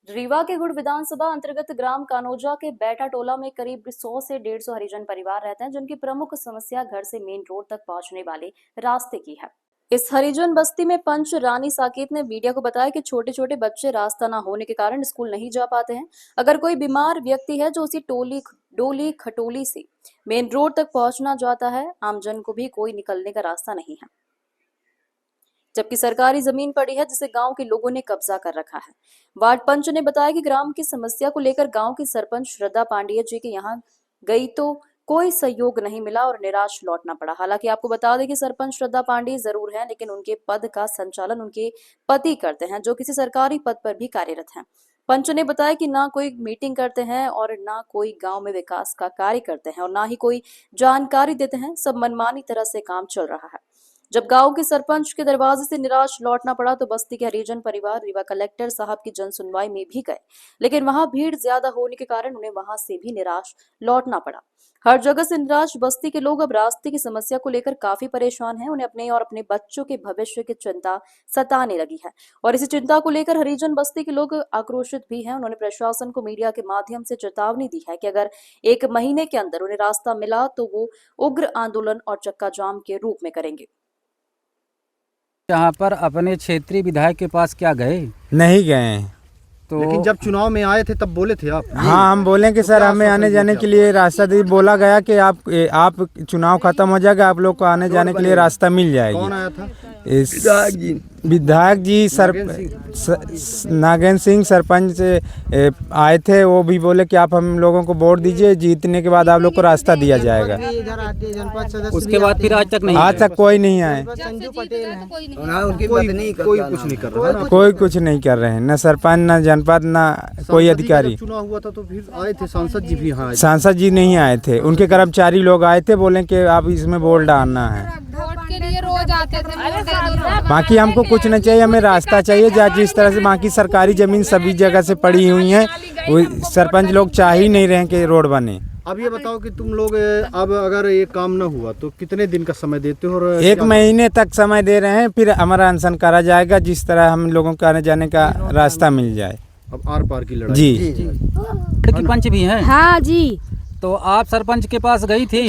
रीवा के गुड़ विधानसभा अंतर्गत ग्राम कानोजा के बैठा टोला में करीब 100 से 150 हरिजन परिवार रहते हैं, जिनकी प्रमुख समस्या घर से मेन रोड तक पहुंचने वाले रास्ते की है। इस हरिजन बस्ती में पंच रानी साकेत ने मीडिया को बताया कि छोटे छोटे बच्चे रास्ता न होने के कारण स्कूल नहीं जा पाते हैं। अगर कोई बीमार व्यक्ति है जो उसी डोली खटोली से मेन रोड तक पहुंचना चाहता है, आमजन को भी कोई निकलने का रास्ता नहीं है, जबकि सरकारी जमीन पड़ी है जिसे गांव के लोगों ने कब्जा कर रखा है। वार्ड पंच ने बताया कि ग्राम की समस्या को लेकर गांव की सरपंच श्रद्धा पांडेय जी के यहां गई तो कोई सहयोग नहीं मिला और निराश लौटना पड़ा। हालांकि आपको बता दें कि सरपंच श्रद्धा पांडेय जरूर हैं, लेकिन उनके पद का संचालन उनके पति करते हैं, जो किसी सरकारी पद पर भी कार्यरत हैं। पंच ने बताया कि ना कोई मीटिंग करते हैं और ना कोई गांव में विकास का कार्य करते हैं और ना ही कोई जानकारी देते हैं। सब मनमानी तरह से काम चल रहा है। जब गांव के सरपंच के दरवाजे से निराश लौटना पड़ा तो बस्ती के हरिजन परिवार रीवा कलेक्टर साहब की जन सुनवाई में भी गए, लेकिन वहां भीड़ ज्यादा होने के कारण उन्हें वहां से भी निराश लौटना पड़ा। हर जगह से निराश बस्ती के लोग अब रास्ते की समस्या को लेकर काफी परेशान हैं। उन्हें अपने और अपने बच्चों के भविष्य की चिंता सताने लगी है और इसी चिंता को लेकर हरिजन बस्ती के लोग आक्रोशित भी हैं। उन्होंने प्रशासन को मीडिया के माध्यम से चेतावनी दी है कि अगर 1 महीने के अंदर उन्हें रास्ता मिला तो वो उग्र आंदोलन और चक्का जाम के रूप में करेंगे। यहाँ पर अपने क्षेत्रीय विधायक के पास क्या गए? नहीं गए। तो लेकिन जब चुनाव में आए थे तब बोले थे आप? हाँ, हम बोले कि सर हमें आने जाने के लिए रास्ता दे, बोला गया कि आप चुनाव खत्म हो जाएगा, आप लोग को आने जाने के लिए रास्ता मिल जाएगी। कौन आया था? विधायक जी नागेंद्र सिंह सरपंच आए थे। वो भी बोले कि आप हम लोगों को वोट दीजिए, जीतने के बाद आप लोग को रास्ता दिया जाएगा। उसके बाद फिर आज तक कोई नहीं आए। कोई कुछ नहीं कर रहा है। कोई कुछ नहीं कर रहे हैं, न सरपंच न जनपद न कोई अधिकारी। चुनाव हुआ था तो फिर आए थे सांसद जी भी? हाँ, सांसद जी नहीं आए थे, उनके कर्मचारी लोग आए थे, बोले कि आप इसमें वोट डालना है। वोट के लिए रोज आते थे। बाकी हमको कुछ नहीं चाहिए, हमें रास्ता चाहिए। जिस तरह से बाकी सरकारी जमीन सभी जगह से पड़ी हुई है, वो सरपंच लोग चाह ही नहीं रहे कि रोड बने। अब ये बताओ कि तुम लोग अब अगर ये काम न हुआ तो कितने दिन का समय देते हो? 1 महीने तक समय दे रहे हैं, फिर हमारा अनशन करा जाएगा, जिस तरह हम लोगों को आने जाने का रास्ता मिल जाए। अब आर पार की लड़ाई जी। पंच भी हैं? हाँ जी। तो आप सरपंच के पास गई थी?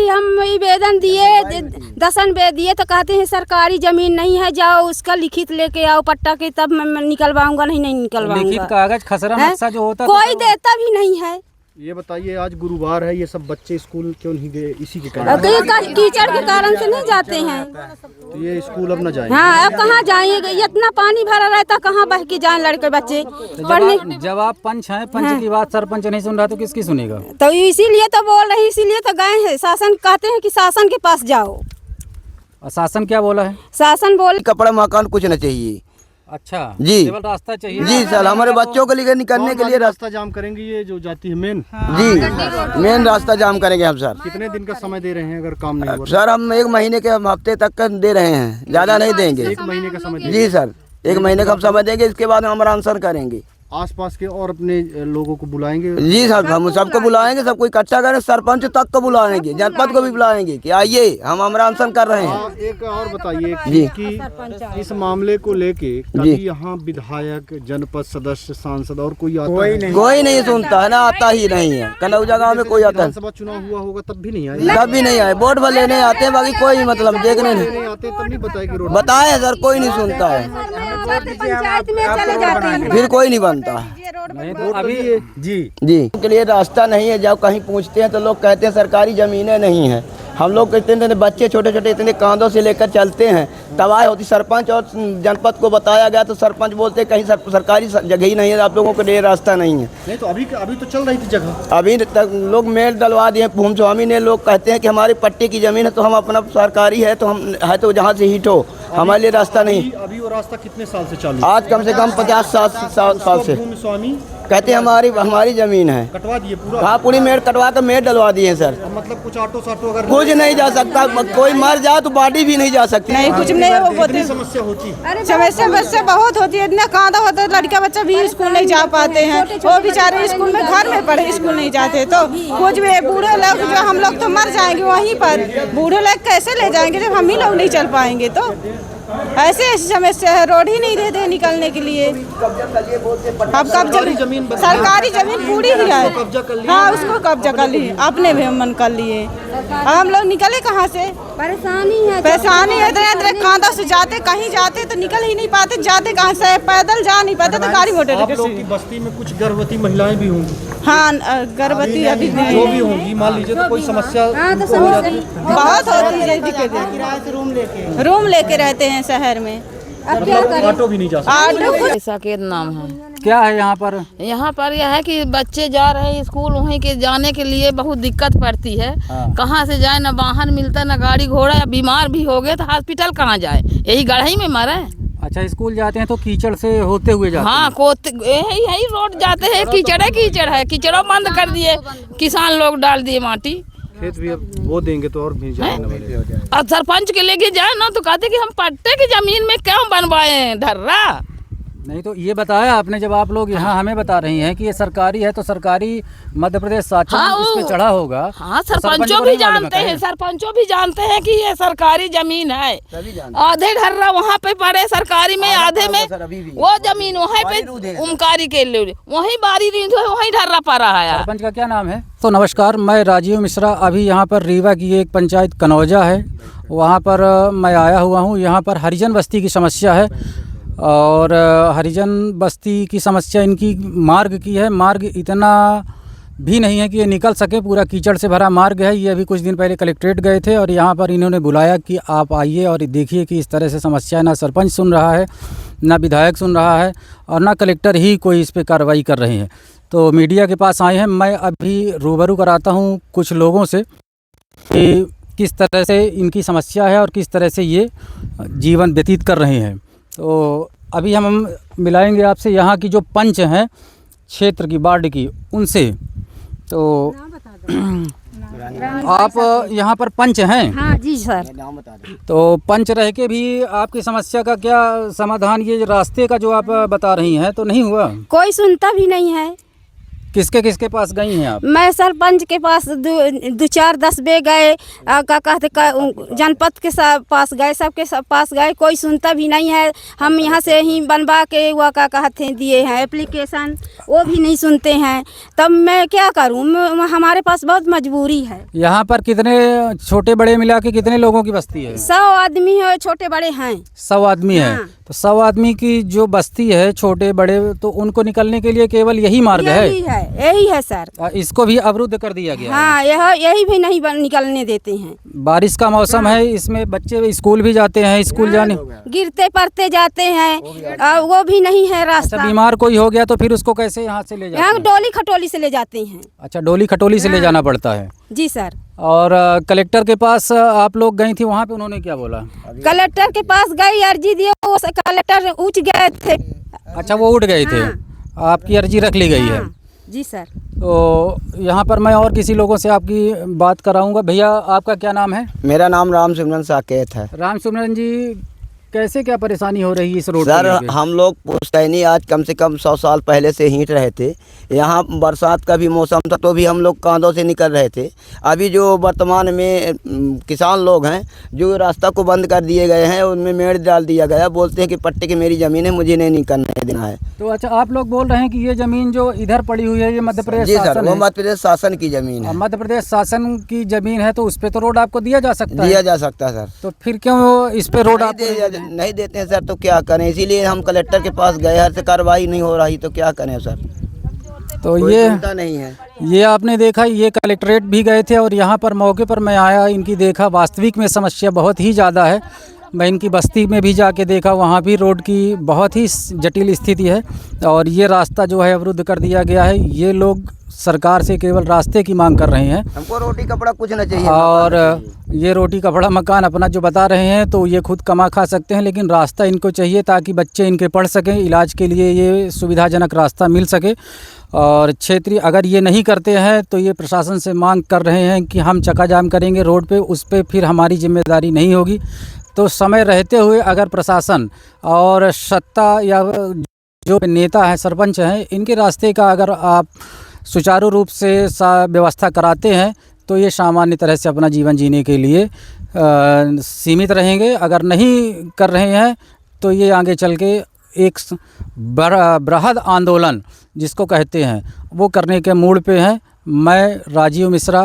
हम निवेदन दिए, दसन दिए तो कहते हैं सरकारी जमीन नहीं है, जाओ उसका लिखित लेके आओ पट्टा के, तब मैं निकलवाऊंगा। नहीं निकलवाऊंगा। लिखित कागज खसरा नक्शा जो होता कोई देता भी नहीं है। ये बताइए, आज गुरुवार है, ये सब बच्चे स्कूल क्यों नहीं गए? इसी के कारण? कीचड़ के कारण से नहीं जाते हैं। तो ये स्कूल अब न जाए? हाँ, अब कहाँ जाएंगे? इतना पानी भरा रहता, कहाँ बह के जाए लड़के बच्चे पढ़ने? जब आप पंच हैं, पंच की बात सरपंच नहीं सुन रहा तो किसकी सुनेगा? तो इसीलिए तो बोल रही, इसीलिए तो गए हैं। शासन कहते हैं कि शासन के पास जाओ। शासन क्या बोला है? शासन बोल कपड़ा मकान कुछ न चाहिए। अच्छा जी, केवल रास्ता चाहिए? जी सर, हमारे बच्चों को लेकर निकलने के लिए रास्ता जाम करेंगे। ये जो जाती है मेन? जी, मेन रास्ता जाम करेंगे हम सर। कितने दिन का समय दे रहे हैं अगर काम नहीं हुआ? सर हम 1 महीने के हफ्ते तक का दे रहे हैं, ज्यादा नहीं देंगे। 1 महीने का समय? जी सर, 1 महीने का हम समय देंगे, इसके बाद हमारा आंसर करेंगे। आसपास के और अपने लोगों को बुलाएंगे? जी सर, हम सबको बुलाएंगे, सबको इकट्ठा करें, सरपंच तक को बुलाएंगे, जनपद को भी बुलाएंगे कि आइए हम हमारा आंदोलन कर रहे हैं। एक और बताइए कि इस मामले को लेके कभी यहाँ विधायक, जनपद सदस्य, सांसद और कोई आता है? कोई नहीं सुनता है ना, आता ही नहीं है। कनौजा गाँव में कोई आता है? विधानसभा चुनाव हुआ होगा तब भी नहीं आए? तब भी नहीं आए, वोट भर लेने आते हैं, बाकी कोई मतलब देखने नहीं आते। तब नहीं बताए कि रोड बताए सर, कोई नहीं सुनता है, फिर कोई नहीं बनता। नहीं तो अभी जी के लिए रास्ता नहीं है। जब कहीं पूछते हैं तो लोग कहते हैं सरकारी जमीनें नहीं हैं। हम लोग इतने बच्चे छोटे छोटे इतने कांधों से लेकर चलते हैं, तबाह होती। सरपंच और जनपद को बताया गया तो सरपंच बोलते कहीं सरकारी जगह ही नहीं है, आप लोगों के लिए रास्ता नहीं है। नहीं तो अभी तो चल रही थी जगह। अभी तक लोग मेल डलवा दिए भूम स्वामी ने। लोग कहते हैं कि हमारी पट्टी की जमीन है तो हम अपना सरकारी है तो हम है तो जहाँ से हिट हो, हमारे लिए रास्ता नहीं। अभी वो रास्ता कितने साल से चालू? आज कम से कम 50-60 साल से। भूमि स्वामी कहते हैं हमारी जमीन है। कटवा दिए पूरा? हाँ, पूरी मेट कटवा कर मेट डलवा दिए सर। मतलब कुछ ऑटो साटो अगर कुछ नहीं जा सकता, कोई मर जाए तो बॉडी भी नहीं जा सकती। नहीं, कुछ नहीं होती। समस्या होती है? समस्या बहुत होती है। इतना कांदा होता है, लड़का बच्चा भी स्कूल नहीं जा पाते हैं। वो बेचारे स्कूल में घर में पढ़े, स्कूल नहीं जाते। तो कुछ भी बूढ़े लोग जो हम लोग तो मर जाएंगे वहीं पर। बूढ़े लोग कैसे ले जाएंगे जब हम ही लोग नहीं चल पाएंगे? तो ऐसे समस्या है, रोड ही नहीं रहते निकलने के लिए। अब सरकारी जमीन पूरी ही है। हाँ, उसको कब्जा कर लिए, अपने भी मन कर लिए। अब हम लोग निकले कहाँ से? परेशानी है। इतने कांदा से जाते, कहीं जाते तो निकल ही नहीं पाते। जाते कहाँ से? पैदल जा नहीं पाते तो गाड़ी मोटर। आप लोग की बस्ती में कुछ गर्भवती महिलाएं भी होंगी? हाँ, गर्भवती अभी जो भी होंगी, मान लीजिए तो कोई समस्या बहुत होती है। रूम लेके रहते हैं शहर में। अब क्या करें? ऑटो भी नहीं जा सकते। साकेत नाम है। क्या है यहाँ पर? यहाँ पर यह है कि बच्चे जा रहे हैं स्कूल, वहीं के जाने के लिए बहुत दिक्कत पड़ती है। कहाँ से जाए, न वाहन मिलता, न गाड़ी घोड़ा। या बीमार भी हो गए तो हॉस्पिटल कहाँ जाए? यही गढ़ई में मरे। अच्छा, स्कूल जाते हैं तो कीचड़ से होते हुए जाते हैं? हाँ, यही रोड जाते हैं। कीचड़ है। कीचड़ों बंद कर दिए, किसान लोग डाल दिए माटी। खेत भी अब वो देंगे तो और भी जाएगा। और सरपंच के लेके जाए ना तो कहते कि हम पट्टे की जमीन में क्यों बनवाए धर्रा। नहीं तो ये बताया आपने, जब आप लोग यहाँ हमें बता रही हैं कि ये सरकारी है तो सरकारी मध्य प्रदेश शासन इस पे चढ़ा होगा। हाँ, सरपंचों भी जानते हैं। सरपंचों भी जानते हैं कि ये सरकारी जमीन है। आधे ढर्रा वहाँ पे पड़े सरकारी में, आधे में वो जमीन वहाँ पे उमकारी के लिए वहीं बारी वहीं ढर्रा पड़ा है। सरपंच का क्या नाम है? तो नमस्कार, मैं राजीव मिश्रा। अभी यहाँ पर रीवा की एक पंचायत कनौजा है, वहाँ पर मैं आया हुआ हूँ। यहाँ पर हरिजन बस्ती की समस्या है और हरिजन बस्ती की समस्या इनकी मार्ग की है। मार्ग इतना भी नहीं है कि ये निकल सके, पूरा कीचड़ से भरा मार्ग है। ये अभी कुछ दिन पहले कलेक्ट्रेट गए थे और यहाँ पर इन्होंने बुलाया कि आप आइए और देखिए कि इस तरह से समस्या है। ना सरपंच सुन रहा है, ना विधायक सुन रहा है और ना कलेक्टर ही कोई इस पर कार्रवाई कर रहे हैं। तो मीडिया के पास आए हैं। मैं अभी रूबरू कराता हूँ कुछ लोगों से कि किस तरह से इनकी समस्या है और किस तरह से ये जीवन व्यतीत कर रहे हैं। तो अभी हम मिलाएंगे आपसे यहाँ की जो पंच हैं क्षेत्र की, वार्ड की, उनसे। तो आप यहाँ पर पंच हैं? हाँ जी सर। तो पंच रह के भी आपकी समस्या का क्या समाधान, ये रास्ते का जो आप बता रही हैं, तो नहीं हुआ? कोई सुनता भी नहीं है। किसके पास गई हैं आप? मैं सरपंच के पास दो चार 10 बे गए, क्या कहते जनपद के पास गए, सबके पास गए, कोई सुनता भी नहीं है। हम यहाँ से ही बनवा के वो क्या कहते दिए हैं एप्लीकेशन, वो भी नहीं सुनते हैं। तब मैं क्या करूँ? हमारे पास बहुत मजबूरी है। यहाँ पर कितने छोटे बड़े मिला के कितने लोगों की बस्ती है? 100 आदमी है, छोटे बड़े हैं। 100 आदमी है। तो 100 आदमी की जो बस्ती है, छोटे बड़े, तो उनको निकलने के लिए केवल यही मार्ग है? यही है सर। इसको भी अवरुद्ध कर दिया गया? हाँ, यही भी नहीं निकलने देते हैं। बारिश का मौसम है, इसमें बच्चे स्कूल भी जाते हैं, स्कूल जाने गिरते पड़ते जाते हैं, वो भी नहीं है रास्ता। अच्छा, बीमार कोई हो गया तो फिर उसको कैसे यहाँ से ले जाते हैं? डोली खटोली से ले जाते हैं। अच्छा, डोली खटोली से ले जाना पड़ता है? जी सर। और कलेक्टर के पास आप लोग गई थी, वहाँ पे उन्होंने क्या बोला? कलेक्टर के पास गई, अर्जी दिए, वो कलेक्टर उठ गए थे। अच्छा, वो उठ गए थे। आपकी अर्जी रख ली गई है? जी सर। तो यहाँ पर मैं और किसी लोगों से आपकी बात कराऊंगा। भैया, आपका क्या नाम है? मेरा नाम राम सिमरन साकेत है। राम सिमरन जी, कैसे क्या परेशानी हो रही है इस रोड सर? हम लोग पुश्तैनी आज कम से कम 100 साल पहले से हींट रहे थे। यहाँ बरसात का भी मौसम था तो भी हम लोग कांधों से निकल रहे थे। अभी जो वर्तमान में किसान लोग हैं, जो रास्ता को बंद कर दिए गए हैं, उनमें मेड़ डाल दिया गया। बोलते हैं कि पट्टे की मेरी ज़मीन है, मुझे नहीं निकलने देना है। तो अच्छा, आप लोग बोल रहे हैं कि ये ज़मीन जो इधर पड़ी हुई है, ये मध्य प्रदेश जी सर, शासन वो है? मध्य प्रदेश शासन की ज़मीन है। मध्य प्रदेश शासन की ज़मीन है तो उस पर तो रोड आपको दिया जा सकता है? दिया जा सकता है सर। तो फिर क्यों इस पे रोड आप नहीं देते हैं सर? तो क्या करें, इसीलिए हम कलेक्टर के पास गए, हर से कार्रवाई नहीं हो रही, तो क्या करें सर? तो ये नहीं है। ये आपने देखा, ये कलेक्ट्रेट भी गए थे और यहाँ पर मौके पर मैं आया, इनकी देखा, वास्तविक में समस्या बहुत ही ज़्यादा है। मैं इनकी बस्ती में भी जाके देखा, वहाँ भी रोड की बहुत ही जटिल स्थिति है और ये रास्ता जो है अवरुद्ध कर दिया गया है। ये लोग सरकार से केवल रास्ते की मांग कर रहे हैं। हमको रोटी कपड़ा कुछ ना चाहिए। और ये रोटी कपड़ा मकान अपना जो बता रहे हैं, तो ये खुद कमा खा सकते हैं, लेकिन रास्ता इनको चाहिए ताकि बच्चे इनके पढ़ सकें, इलाज के लिए ये सुविधाजनक रास्ता मिल सके। और क्षेत्रीय अगर ये नहीं करते हैं तो ये प्रशासन से मांग कर रहे हैं कि हम चक्का जाम करेंगे रोड पे, उस पर फिर हमारी जिम्मेदारी नहीं होगी। तो समय रहते हुए अगर प्रशासन और सत्ता या जो नेता हैं, सरपंच हैं, इनके रास्ते का अगर आप सुचारू रूप से व्यवस्था कराते हैं तो ये सामान्य तरह से अपना जीवन जीने के लिए सीमित रहेंगे। अगर नहीं कर रहे हैं तो ये आगे चल के एक बृहद आंदोलन जिसको कहते हैं वो करने के मूड पे हैं। मैं Rajiv Mishra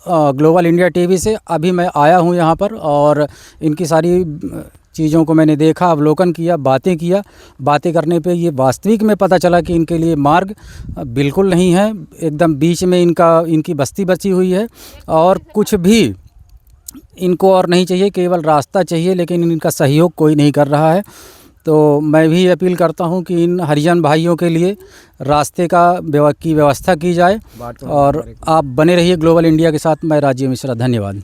global India TV से अभी मैं आया हूँ यहाँ पर और इनकी सारी चीज़ों को मैंने देखा, अवलोकन किया, बातें करने पे ये वास्तविक में पता चला कि इनके लिए मार्ग बिल्कुल नहीं है। एकदम बीच में इनकी बस्ती बची हुई है और कुछ भी इनको और नहीं चाहिए, केवल रास्ता चाहिए, लेकिन इनका सहयोग कोई नहीं कर रहा है। तो मैं भी अपील करता हूं कि इन हरिजन भाइयों के लिए रास्ते की व्यवस्था की जाए। और आप बने रहिए ग्लोबल इंडिया के साथ। मैं राजीव मिश्रा, धन्यवाद।